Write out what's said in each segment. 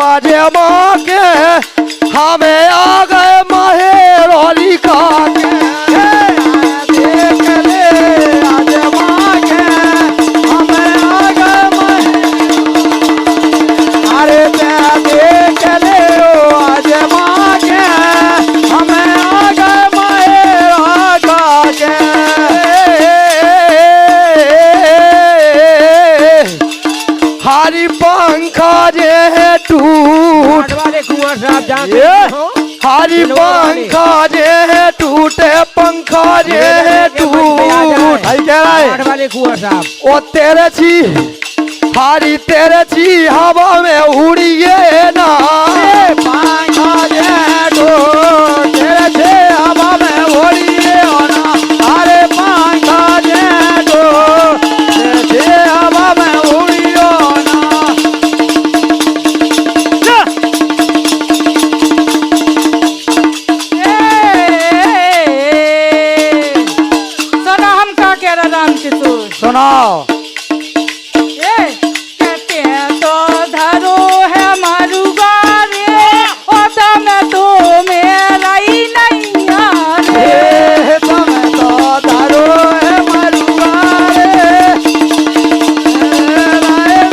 आजे माँ के हमें आ गए माहेरोली का देख ले आजे माँ के हमें आ गए अरे देख ले आजे माँ के हमें आ गए माहेरा का हरी पंखा जे है टूट हरी पंखा जे है टूटे पंखा जे है टूट ओ तेरे छी हरी तेरे छी हवा में उड़िए ना पंखा जे है टूट तेरे छी हवा में उड़िए ना अरे पंखा जे है टूट तेरे छी हवा में उड़िए ना सुनाओ कहते हैं तो धरो है मरुआ रे ओ तम तो मेरा ही नहीं रे तम तो धरो है मरुआ रे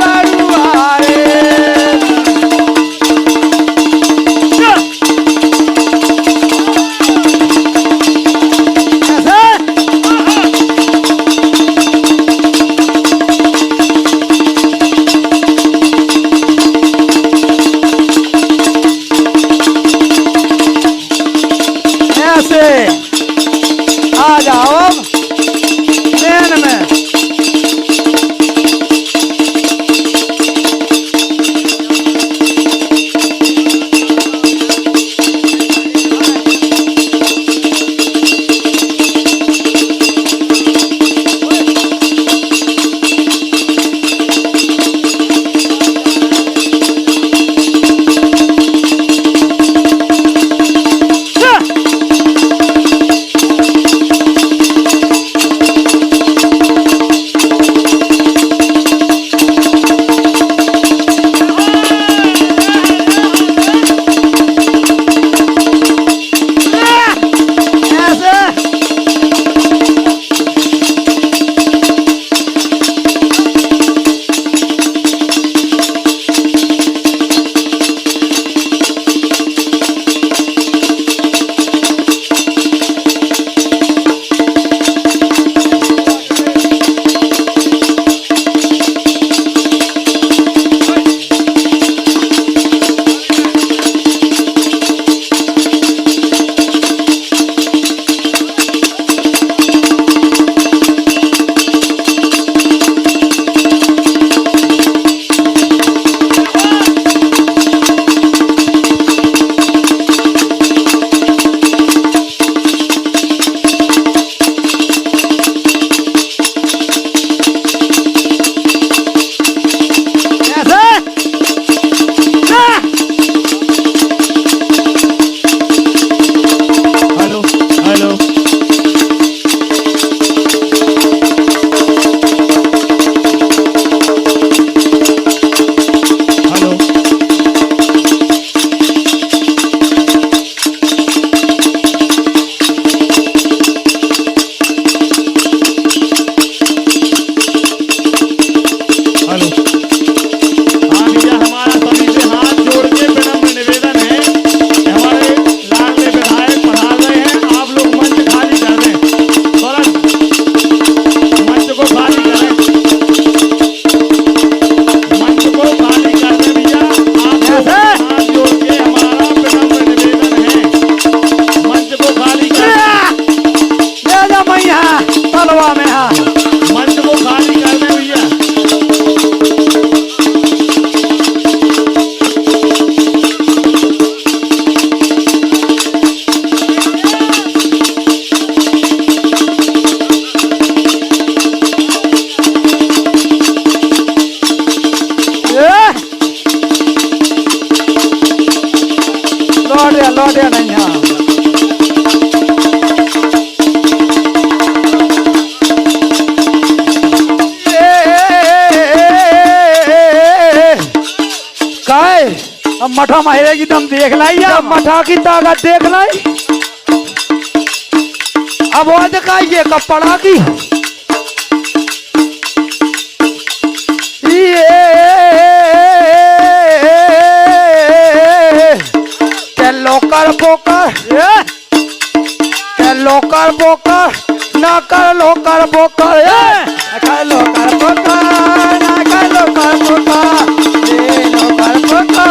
मरुआ रे आ जाओ ट्रेन में लौटे नहीं हाँ काय अब मठा माहिरे की दम देख लाई जब मठा की ताकत देख लाई अब वो दिखाइए कपड़ा की के लोकर पोकर के लोकर पोकर ना कर लोकर पोकर कर लो कर पोका ना कर लो कर पोका ले लो कर पोका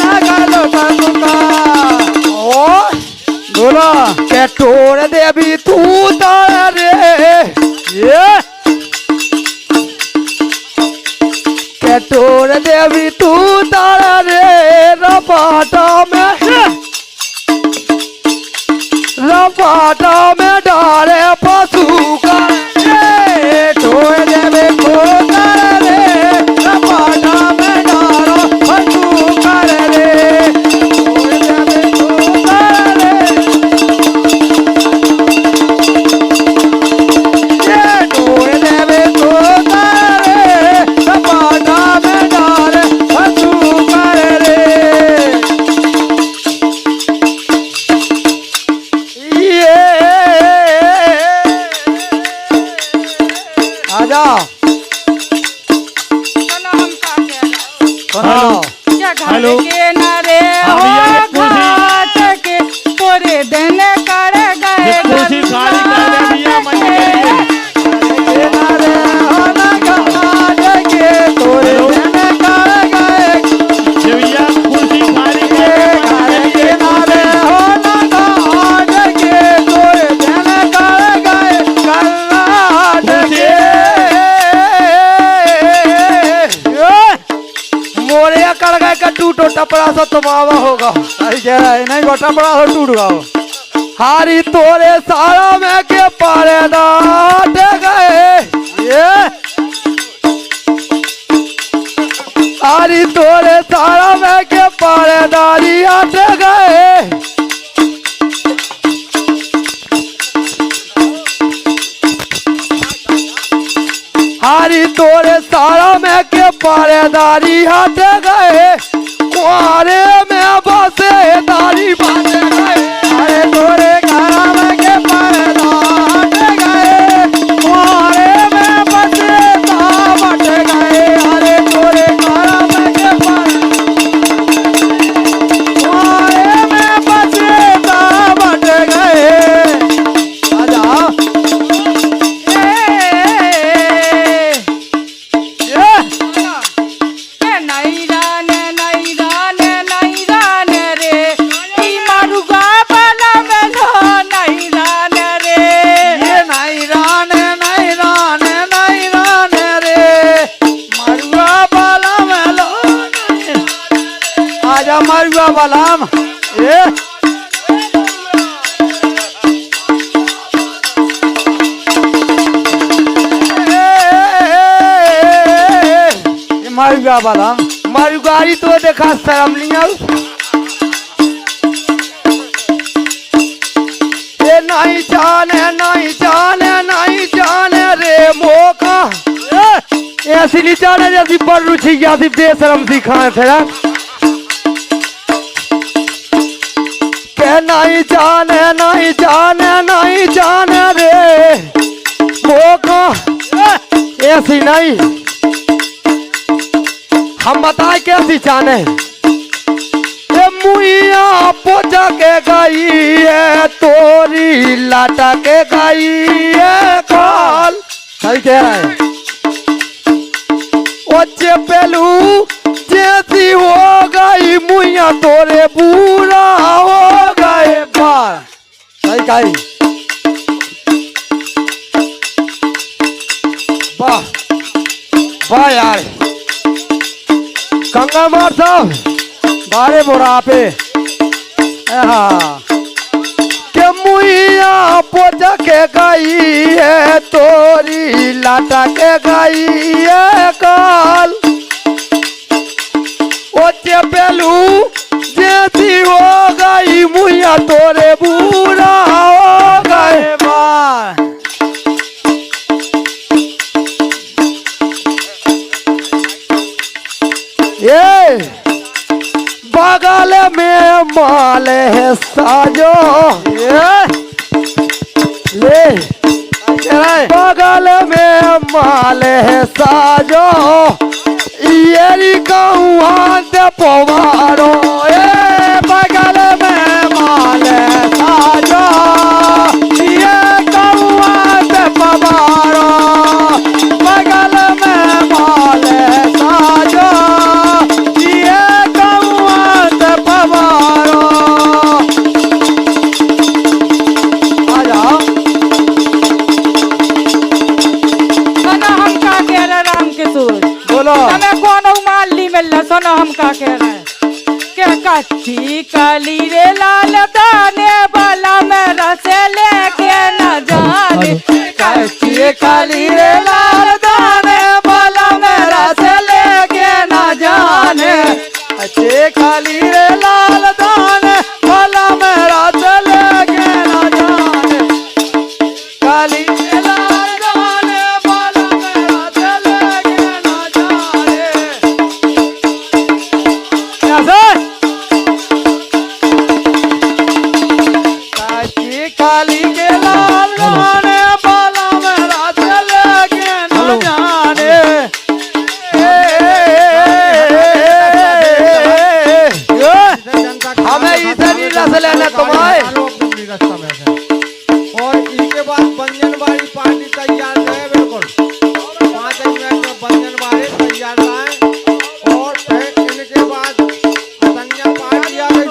ना कर लो कर पोका ओ बोलो के टोर देवी तू तार रे ये के टोर देवी तू तार रे रपाटा में डाले पशु का टोए देवे को कर रे रपाटा में डालो फसू कर रे टोए देवे को कर रे टोए देवे को कर रे रपाटा में डाले फसू कर रे आजा चलो हम का कह सुनाओ क्या घर हेलो। के नारे हाँ, भैया, ये हो घाट के पूरे दिन कर गए ये कुर्सी खाली कर दे भैया, मन के लिए। किनारे होना कमाल के तोरे देने कर गए भैया कुर्सी खाली घर किनारे होना कमाल के तोरे देने कर गए कर्नाटक के मोरे कर गए का टूटो टपड़ा सा तुम्हारा होगा सही कह रहा है नहीं गोटा बड़ा हो टूट गया हो। हारी तोरे सारा में के पारे डाट गए ये हारी तोरे सारा में के पारे दारी हट गए हारी तोरे सारा में के पारेदारी हट गए कुआरे में बसे दारी बन गए अरे तोरे घरा में के पर्दा हट गए कुआरे में बसे बट गए अरे तोरे घरा में के कुआरे में बसे बट गए आजा के नहीं जाने रे ई मारुगा वाला में नहीं जाने रे ये नहीं राने रे मरुआ बाला में लो आजा मरुआ बालाम ये मरुआ बालाम मरुगारी तो देखा शर्म लिया ये नहीं जाने रे मोका ऐसी नहीं जाने जैसी बड़ रुचि या सिर्फ बेशरम सिखाए थे ना के नहीं जाने रे मोका ऐसी नहीं हम बताए कैसी जाने ये मुइया पोचा के गई है तोरी लाटा के गई है काल सही कह रहा है ओ चेपेलू जैसी हो गई मुइया तोरे बुरा हो गए बार सही कही वाह वाह यार गंगा मार साहब बारे बोरा पे हाँ के मुइया पोचा के गई है तोरी लाटा के गई है काल ओ चेपेलू जैसी हो गई मुइया तोरे बुरा हो गए बार ये बगल में माल है साजो ले बगल में माल है साजो ये कहूँ दे पवारो बगल में माल है साजो ये कहूँ दे पवारो बगल में माल है साजो ये कहूँ दे पवारो आ जाओ सुनो हम का कह रहे राम किशोर बोलो તમે કોનો માલ લી મેલ્લા સુનો हम का कह रहे કે કચ્છી કાલી રે લાલ દાને બાલા મેરા से लेके न जाने कच्ची काली रे लाल दाने बाला मेरा से लेके ना जाने कच्ची काली रे लाल दाने बाला मेरा से लेके ना जाने काली रे लाल दाने बाला मेरा से लेके ना जाने कैसे कच्ची काली के लाल दाने बाला मेरा से लेके ना जाने हमें इधर ही रस लेने तुम्हारे और इसके बाद बंजनबाड़ी पार्टी तैयार है बिल्कुल 5 मिनट में बंजनबाड़ी तैयार है और फिर इनके बाद संजय पार्टी आ गई